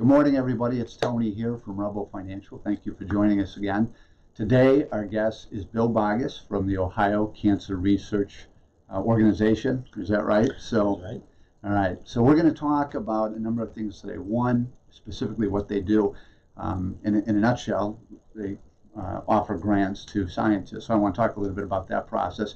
Good morning, everybody. It's Tony here from Rebel Financial. Thank you for joining us again. Today, our guest is Bill Boggess from the Ohio Cancer Research Organization. Is that right? So, that's right. All right. So we're going to talk about a number of things today. One, specifically what they do. In a nutshell, they offer grants to scientists. So I want to talk a little bit about that process.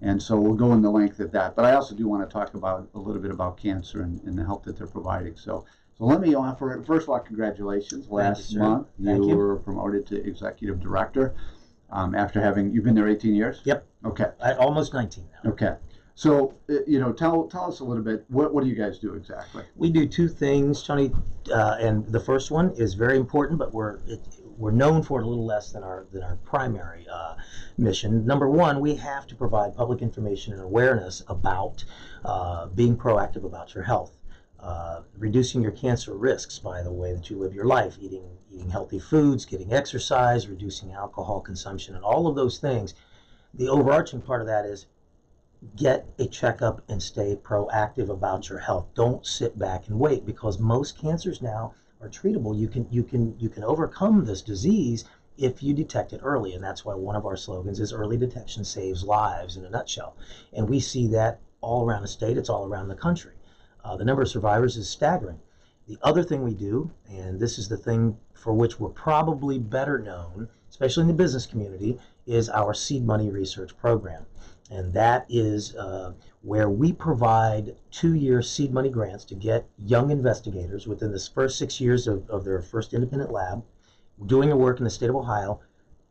And so we'll go into length of that. But I also do want to talk about a little bit about cancer and the help that they're providing. So let me offer, first of all, congratulations. Last month, you were promoted to Executive Director after having, you've been there 18 years? Yep. Okay. Almost 19 now. Okay. So, tell us a little bit, what do you guys do exactly? We do two things, Tony, and the first one is very important, but we're known for it a little less than our primary mission. Number one, we have to provide public information and awareness about being proactive about your health. Reducing your cancer risks by the way that you live your life, eating healthy foods, getting exercise, reducing alcohol consumption, and all of those things. The overarching part of that is get a checkup and stay proactive about your health. Don't sit back and wait, because most cancers now are treatable. You can overcome this disease if you detect it early, and that's why one of our slogans is early detection saves lives, in a nutshell. And we see that all around the state. It's all around the country. The number of survivors is staggering. The other thing we do, and this is the thing for which we're probably better known, especially in the business community, is our seed money research program. And that is where we provide 2-year seed money grants to get young investigators within the first 6 years of their first independent lab doing their work in the state of Ohio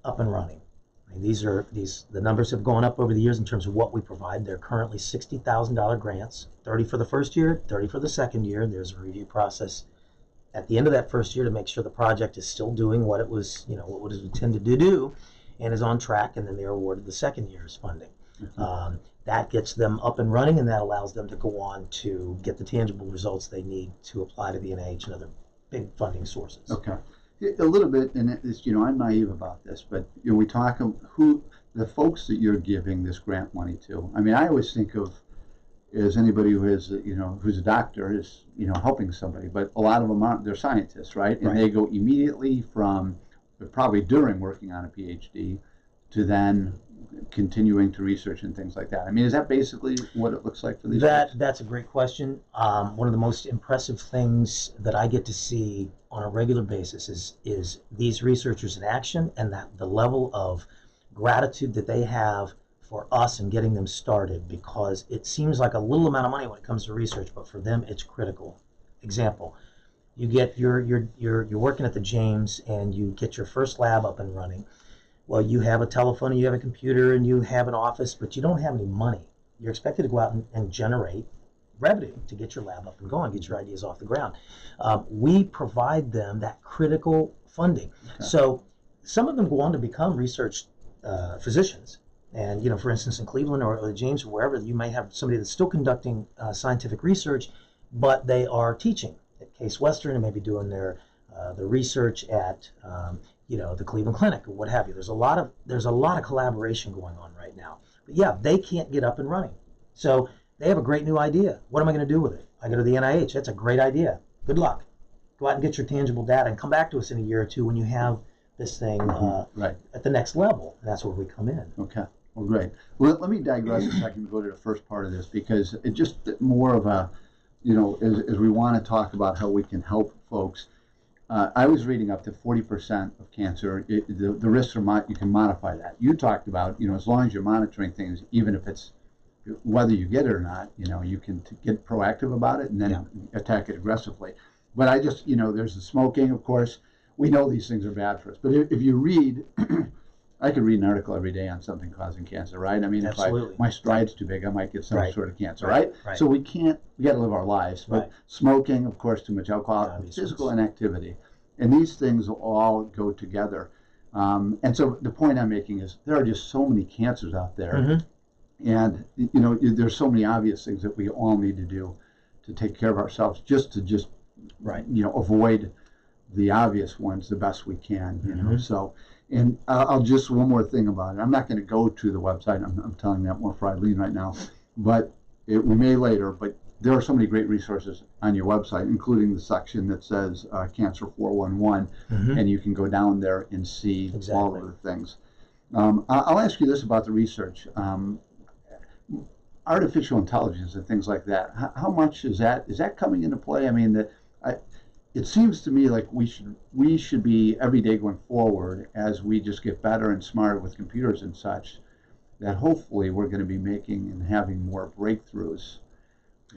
up and running. I mean, the numbers have gone up over the years in terms of what we provide. They're currently $60,000 grants, 30 for the first year, 30 for the second year. There's a review process at the end of that first year to make sure the project is still doing what it was, what it was intended to do, and is on track, and then they're awarded the second year's funding. Mm-hmm. That gets them up and running, and that allows them to go on to get the tangible results they need to apply to the NIH and other big funding sources. Okay. A little bit, and it's, I'm naive about this, but we talk of the folks that you're giving this grant money to. I mean, I always think of as anybody who is, who's a doctor is, helping somebody, but a lot of them aren't. They're scientists, right? And they go immediately from, probably during working on a PhD, to then continuing to research and things like that. I mean, is that basically what it looks like for these folks? That's a great question. One of the most impressive things that I get to see on a regular basis is these researchers in action, and that the level of gratitude that they have for us and getting them started, because it seems like a little amount of money when it comes to research, but for them it's critical. Example, you're working at the James and you get your first lab up and running. Well, you have a telephone, and you have a computer, and you have an office, but you don't have any money. You're expected to go out and generate revenue to get your lab up and going, get your ideas off the ground. We provide them that critical funding. Okay. So some of them go on to become research physicians. And, for instance, in Cleveland or the James or wherever, you may have somebody that's still conducting scientific research, but they are teaching at Case Western and maybe doing their research at the Cleveland Clinic or what have you. There's a lot of collaboration going on right now. But yeah, they can't get up and running. So they have a great new idea. What am I going to do with it? I go to the NIH. That's a great idea. Good luck. Go out and get your tangible data and come back to us in a year or two when you have this thing at the next level. And that's where we come in. Okay. Well, great. Well, let me digress a second and go to the first part of this, because it just more of a, as we want to talk about how we can help folks. I was reading up to 40% of cancer, the risks are, you can modify that. You talked about, as long as you're monitoring things, even if it's, whether you get it or not, you can get proactive about it and then attack it aggressively. But I just, there's the smoking, of course. We know these things are bad for us. But if you read, I could read an article every day on something causing cancer, right? I mean, absolutely. If my stride's too big, I might get some sort of cancer, right? So we got to live our lives. But smoking, of course, too much alcohol, physical inactivity. And these things all go together. And so the point I'm making is there are just so many cancers out there. Mm-hmm. And, there's so many obvious things that we all need to do to take care of ourselves, just to avoid the obvious ones the best we can, Mm-hmm. So, and I'll just, one more thing about it. I'm not going to go to the website. I'm telling that more for Eileen right now, but we may later, but there are so many great resources on your website, including the section that says Cancer 411, and you can go down there and see all of the things. I'll ask you this about the research. Artificial intelligence and things like that. How much is that coming into play? I mean, it seems to me like we should be every day going forward as we just get better and smarter with computers and such, that hopefully we're going to be making and having more breakthroughs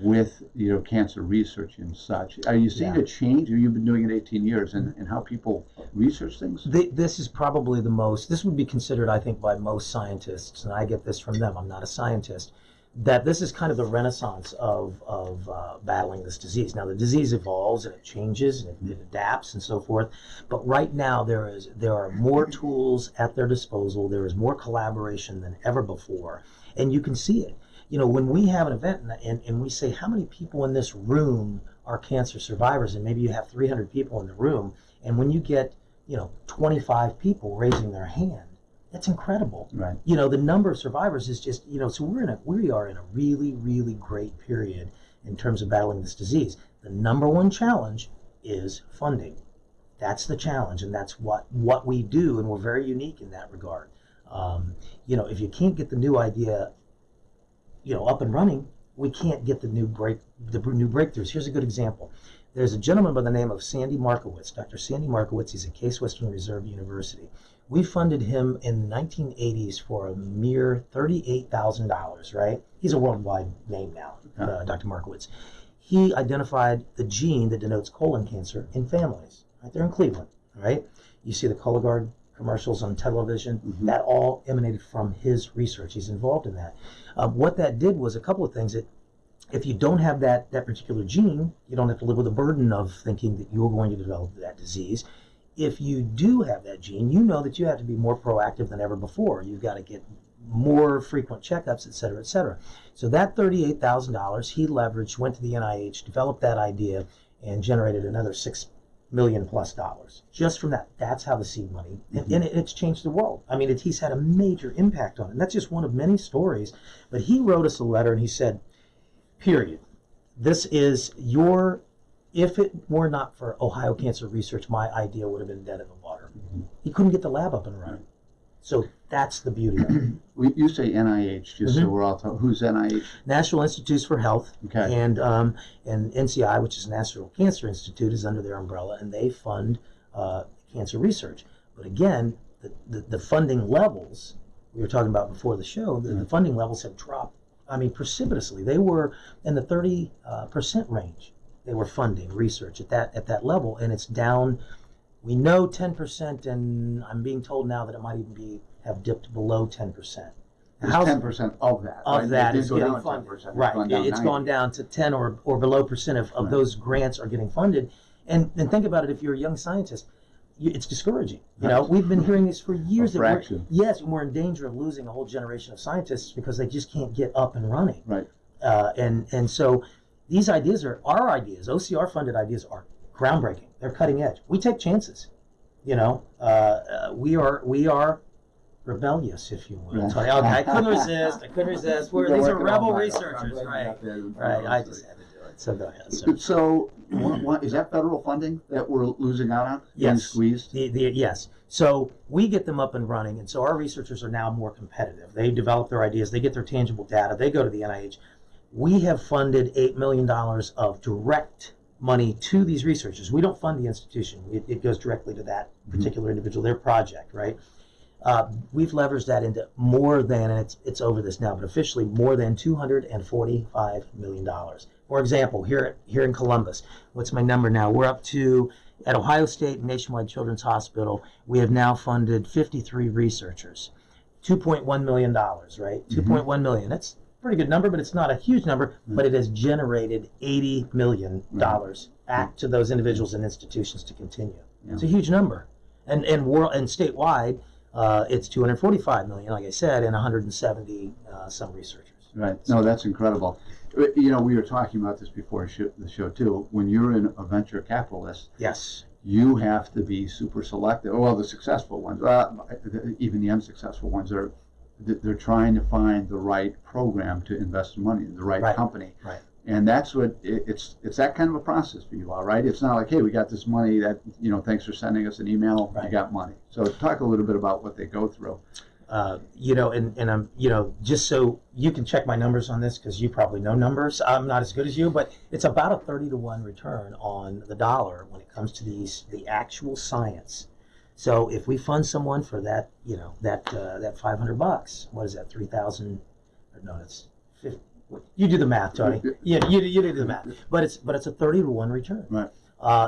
with cancer research and such. Are you seeing a change? Or you've been doing it 18 years, and how people research things? This is probably this would be considered, I think, by most scientists, and I get this from them, I'm not a scientist, that this is kind of the renaissance of battling this disease. Now, the disease evolves and it changes and it adapts and so forth, but right now there are more tools at their disposal. There is more collaboration than ever before, and you can see it. When we have an event and we say, how many people in this room are cancer survivors, and maybe you have 300 people in the room, and when you get 25 people raising their hand, that's incredible. Right. The number of survivors is just, so we are in a really, really great period in terms of battling this disease. The number one challenge is funding. That's the challenge, and that's what we do, and we're very unique in that regard. If you can't get the new idea, up and running, we can't get the new breakthroughs. Here's a good example. There's a gentleman by the name of Sandy Markowitz, Dr. Sandy Markowitz. He's at Case Western Reserve University. We funded him in the 1980s for a mere $38,000, right? He's a worldwide name now, Dr. Markowitz. He identified the gene that denotes colon cancer in families, right there in Cleveland, right? You see the Cologuard commercials on television. That all emanated from his research. He's involved in that. What that did was a couple of things. If you don't have that particular gene, you don't have to live with the burden of thinking that you're going to develop that disease. If you do have that gene, you know that you have to be more proactive than ever before. You've got to get more frequent checkups, et cetera, et cetera. So that $38,000 he leveraged, went to the NIH, developed that idea, and generated another $6 million plus just from that. That's how the seed money, and it's changed the world. I mean, he's had a major impact on it. And that's just one of many stories. But he wrote us a letter and he said, period. This is if it were not for Ohio Cancer Research, my idea would have been dead in the water. He couldn't get the lab up and running. So that's the beauty of it. You say NIH, just so we're all talking. Who's NIH? National Institutes for Health. Okay. And NCI, which is National Cancer Institute, is under their umbrella, and they fund cancer research. But again, the funding levels we were talking about before the show, the funding levels have dropped. I mean, precipitously. They were in the 30% range. They were funding research at that level, and it's down. We know 10%, and I'm being told now that it might even have dipped below 10%. It's 10% of that. Of that is getting funded. Right. It's gone down to 10 or below percent of those grants are getting funded. And think about it, if you're a young scientist, it's discouraging. We've been hearing this for years. We're in danger of losing a whole generation of scientists because they just can't get up and running. Right. And so these ideas are our ideas. OCR funded ideas are groundbreaking. They're cutting edge. We take chances. We are rebellious, if you will. Right. I couldn't resist. These are rebel researchers, right? Right. I just had to do it. So go ahead. So is that federal funding that we're losing out on? Yes. Squeezed? Yes. So we get them up and running, and so our researchers are now more competitive. They develop their ideas. They get their tangible data. They go to the NIH. We have funded $8 million of direct money to these researchers. We don't fund the institution. It goes directly to that particular individual, their project, right? We've leveraged that into more than, and it's over this now, but officially more than $245 million. For example, here in Columbus, what's my number now? We're up to, at Ohio State Nationwide Children's Hospital, we have now funded 53 researchers. $2.1 million, right? 2.1 million. That's a pretty good number, but it's not a huge number, but it has generated $80 million back to those individuals and institutions to continue. Yeah. It's a huge number. And statewide, it's 245 million, like I said, and 170 some researchers. Right. No, that's incredible. We were talking about this before the show too. When you're a venture capitalist, yes, you have to be super selective. Well, the successful ones, even the unsuccessful ones, they're trying to find the right program to invest money in, the right company. Right. And that's what it's that kind of a process for you all, right? It's not like, hey, we got this money that, thanks for sending us an email, Right. you got money. So talk a little bit about what they go through. And I'm, just so you can check my numbers on this, because you probably know numbers. I'm not as good as you, but it's about a 30-to-1 return on the dollar when it comes to the actual science. So if we fund someone for that, that $500, what is that, 3,000? No, that's 50. You do the math, Tony. Yeah, you do the math. But it's a 30-to-1 return. Right.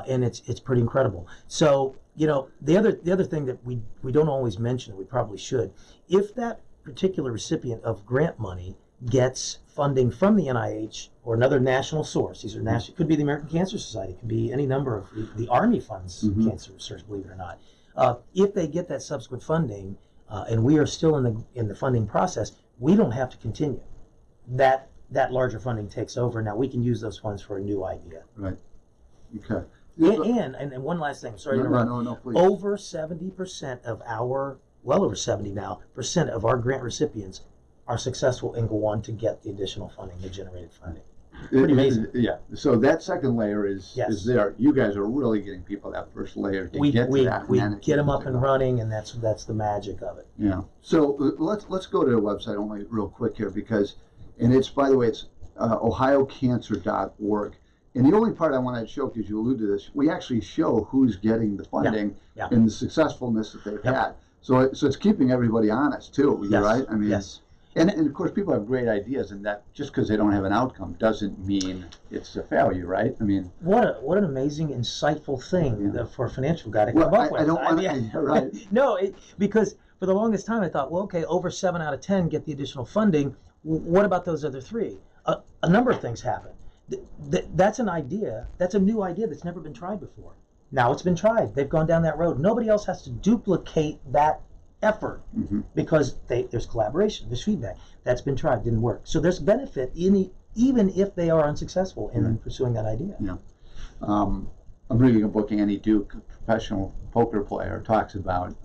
And it's pretty incredible. So the other thing that we don't always mention, we probably should, if that particular recipient of grant money gets funding from the NIH or another national source, these are national, could be the American Cancer Society, could be any number of the Army funds cancer research, believe it or not. If they get that subsequent funding, and we are still in the funding process, we don't have to continue. That larger funding takes over. Now we can use those funds for a new idea. Right. Okay. And one last thing. Sorry to interrupt. No, please. Over 70% of well over 70 now, percent of our grant recipients are successful and go on to get the additional funding, the generated funding. Pretty amazing. Yeah. So that second layer is there. You guys are really getting people that first layer to get to that. We get them up and running, and that's the magic of it. Yeah. So let's go to the website only real quick here, because, and it's, by the way, it's ohiocancer.org. And the only part I want to show, because you allude to this, we actually show who's getting the funding and the successfulness that they've had. So it's keeping everybody honest too, right? I mean, yes. And of course, people have great ideas, and that just because they don't have an outcome doesn't mean it's a failure, right? I mean, what an amazing, insightful thing for a financial guy to come up with. I don't want to. Right? No, because for the longest time I thought, well, okay, over 7 out of 10 get the additional funding. What about those other 3? A number of things happen. That's an idea. That's a new idea that's never been tried before. Now it's been tried. They've gone down that road. Nobody else has to duplicate that effort because there's collaboration, there's feedback. That's been tried, didn't work. So there's benefit even if they are unsuccessful in pursuing that idea. Yeah. I'm reading a book, Annie Duke, a professional poker player, talks about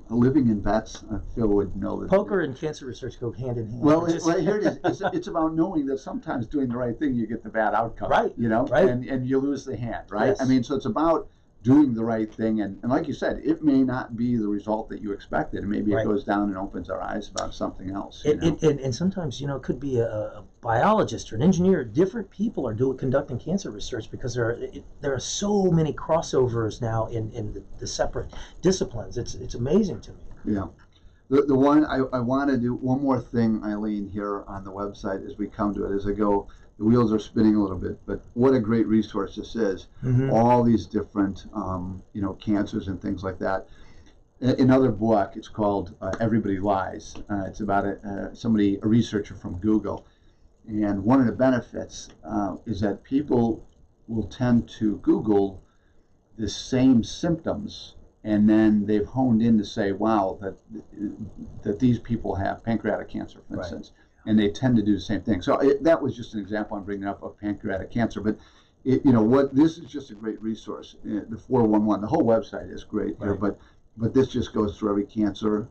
living in bets. Phil would know that. Poker and cancer research go hand in hand. Well, here it is. It's about knowing that sometimes doing the right thing, you get the bad outcome. Right. Right. And you lose the hand, right? Yes. I mean, so it's about doing the right thing. And like you said, it may not be the result that you expected. And maybe it goes down and opens our eyes about something else. And sometimes, it could be a biologist or an engineer. Different people are conducting cancer research because there are so many crossovers now in the separate disciplines. It's amazing to me. Yeah. The one I want to do one more thing, Eileen, here on the website as we come to it, as I go. The wheels are spinning a little bit, but what a great resource this is. All these different, cancers and things like that. Another book, it's called Everybody Lies. It's about a researcher from Google. And one of the benefits is that people will tend to Google the same symptoms, and then they've honed in to say, wow, that these people have pancreatic cancer, for instance. And they tend to do the same thing. So that was just an example I'm bringing up of pancreatic cancer. But this is just a great resource. The 411, the whole website is great here. But this just goes through every cancer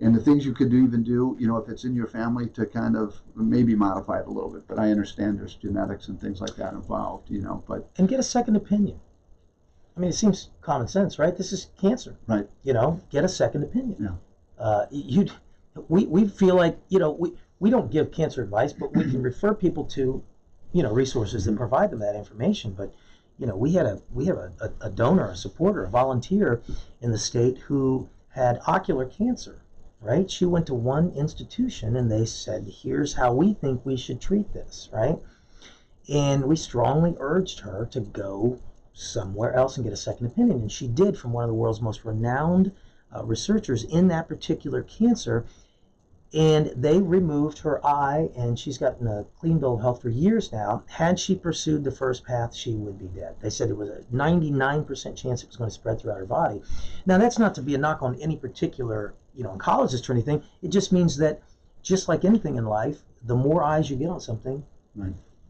and the things you could even do. If it's in your family, to kind of maybe modify it a little bit. But I understand there's genetics and things like that involved. And get a second opinion. I mean, it seems common sense, right? This is cancer. Right. Get a second opinion. Yeah. We feel like we don't give cancer advice, but we can refer people to, resources that provide them that information. But, we have a donor, a supporter, a volunteer in the state who had ocular cancer, right? She went to one institution and they said, here's how we think we should treat this, right? And we strongly urged her to go somewhere else and get a second opinion. And she did, from one of the world's most renowned researchers in that particular cancer. And they removed her eye, and she's gotten a clean bill of health for years now. Had she pursued the first path, she would be dead. They said it was a 99% chance it was going to spread throughout her body. Now, that's not to be a knock on any particular, oncologist or anything. It just means that, just like anything in life, the more eyes you get on something,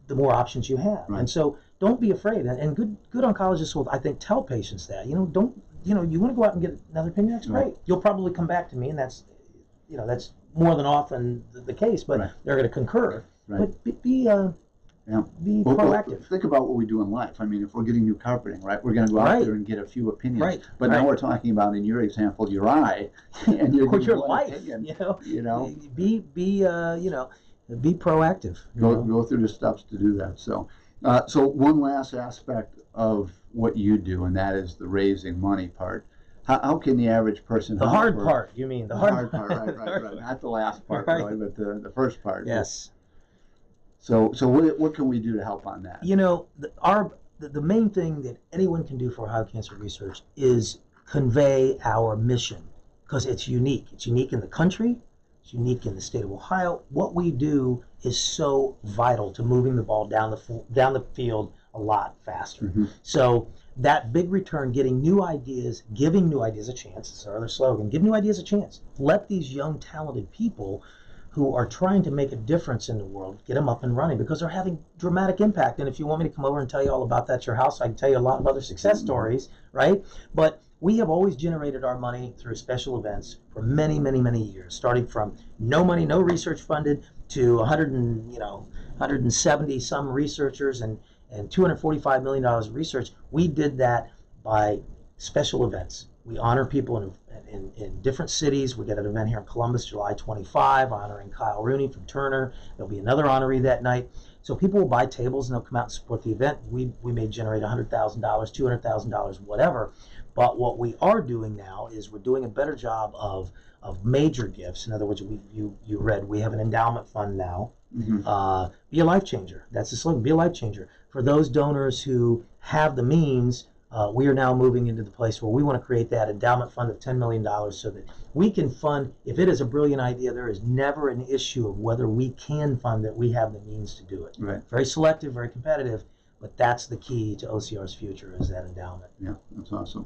the more options you have. And so, don't be afraid. And good oncologists will, I think, tell patients that. You want to go out and get another opinion. That's great. You'll probably come back to me, and that's more than often the case, but they're going to concur. But be Yeah. Be Well, proactive. think about what we do in life. I mean, if we're getting new carpeting, right, we're going to go out Right. there and get a few opinions. Right. But now we're talking about, in your example, your eye, and you're Or giving your one life, opinion. you know. Be proactive. Go through the steps to do that. So, so one last aspect of what you do, and that is the raising money part. How can the average person? The hard part, you mean? The hard part, right. Not the last part, Right. really, but the first part. Yes. So what can we do to help on that? You know, the main thing that anyone can do for Ohio Cancer Research is convey our mission, because it's unique. It's unique in the country. It's unique in the state of Ohio. What we do is so vital to moving the ball down the field a lot faster. Mm-hmm. So that big return, getting new ideas, giving new ideas a chance. It's our other slogan. Give new ideas a chance. Let these young, talented people who are trying to make a difference in the world, get them up and running, because they're having dramatic impact. And if you want me to come over and tell you all about that at your house, I can tell you a lot of other success stories, right? But we have always generated our money through special events for many, many, many years, starting from no money, no research funded, to 170 some researchers and $245 million of research. We did that by special events. We honor people in different cities. We got an event here in Columbus, July 25, honoring Kyle Rooney from Turner. There'll be another honoree that night. So people will buy tables and they'll come out and support the event. We may generate $100,000, $200,000, whatever. But what we are doing now is we're doing a better job of major gifts. In other words, you read, we have an endowment fund now. Mm-hmm. Be a life changer. That's the slogan. Be a life changer. For those donors who have the means, we are now moving into the place where we want to create that endowment fund of $10 million so that we can fund. If it is a brilliant idea, there is never an issue of whether we can fund it. We have the means to do it. Right. Very selective, very competitive, but that's the key to OCR's future, is that endowment. Yeah, that's awesome.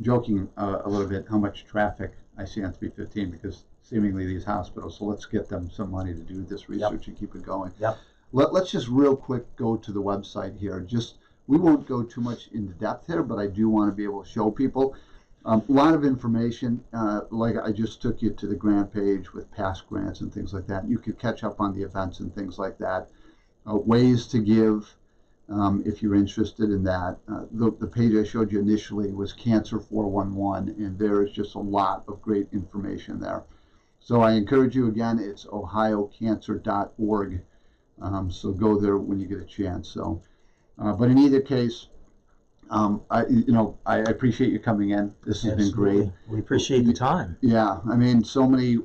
Joking a little bit, how much traffic I see on 315, because seemingly these hospitals, so let's get them some money to do this research and keep it going. Yep. Let's just real quick go to the website here. We won't go too much into depth here, but I do want to be able to show people a lot of information. Like I just took you to the grant page with past grants and things like that. You could catch up on the events and things like that. Ways to give, if you're interested in that. The page I showed you initially was Cancer 411, and there is just a lot of great information there. So I encourage you, again, it's ohiocancer.org. So go there when you get a chance. So. But in either case, I appreciate you coming in. This has been great. We appreciate the time. Yeah, I mean, so many.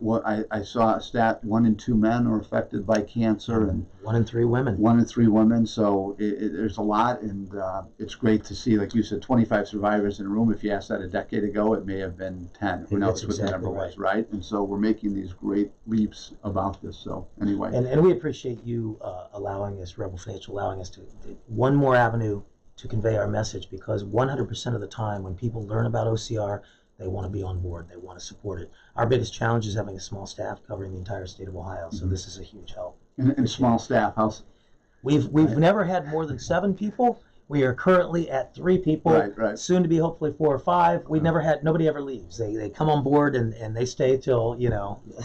I saw a stat: 1 in 2 men are affected by cancer, and 1 in 3 women. 1 in 3 women. So there's a lot, and it's great to see. Like you said, 25 survivors in a room. If you asked that a decade ago, it may have been 10. Who knows what the number was, right? And so we're making these great leaps about this. So anyway, and we appreciate you allowing us, Rebel Financial, allowing us to one more avenue to convey our message, because 100% of the time when people learn about OCR, they want to be on board, they want to support it. Our biggest challenge is having a small staff covering the entire state of Ohio, so this is a huge help. And small staff, how's? We've never had more than 7 people. We are currently at 3 people, right. Soon to be hopefully 4 or 5. We've never had, nobody ever leaves. They come on board and they stay till,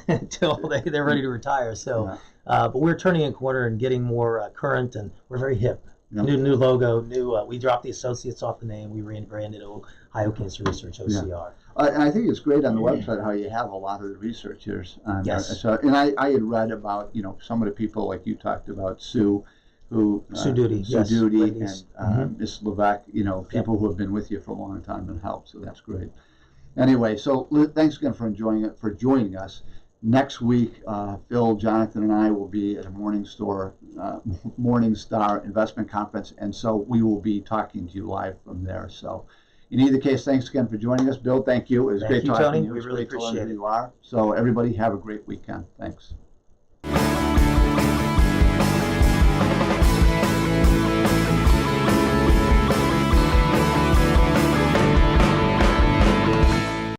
until they're ready to retire. So, but we're turning a corner and getting more current, and we're very hip. Yep. New logo, we dropped the associates off the name. We rebranded Ohio Cancer Research, OCR. Yeah. I think it's great on the website how you have a lot of the researchers on Yes. there. So, and I had read about some of the people like you talked about, Sue Duty, Sue yes, Duty, ladies. and Miss Levesque. People who have been with you for a long time and helped. So that's great. Anyway, so thanks again for joining us. Next week, Phil, Jonathan, and I will be at a Morningstar Investment Conference, and so we will be talking to you live from there. So, in either case, thanks again for joining us, Bill. Thank you. It was great talking to you. We really appreciate it. Who you are. So, everybody, have a great weekend. Thanks.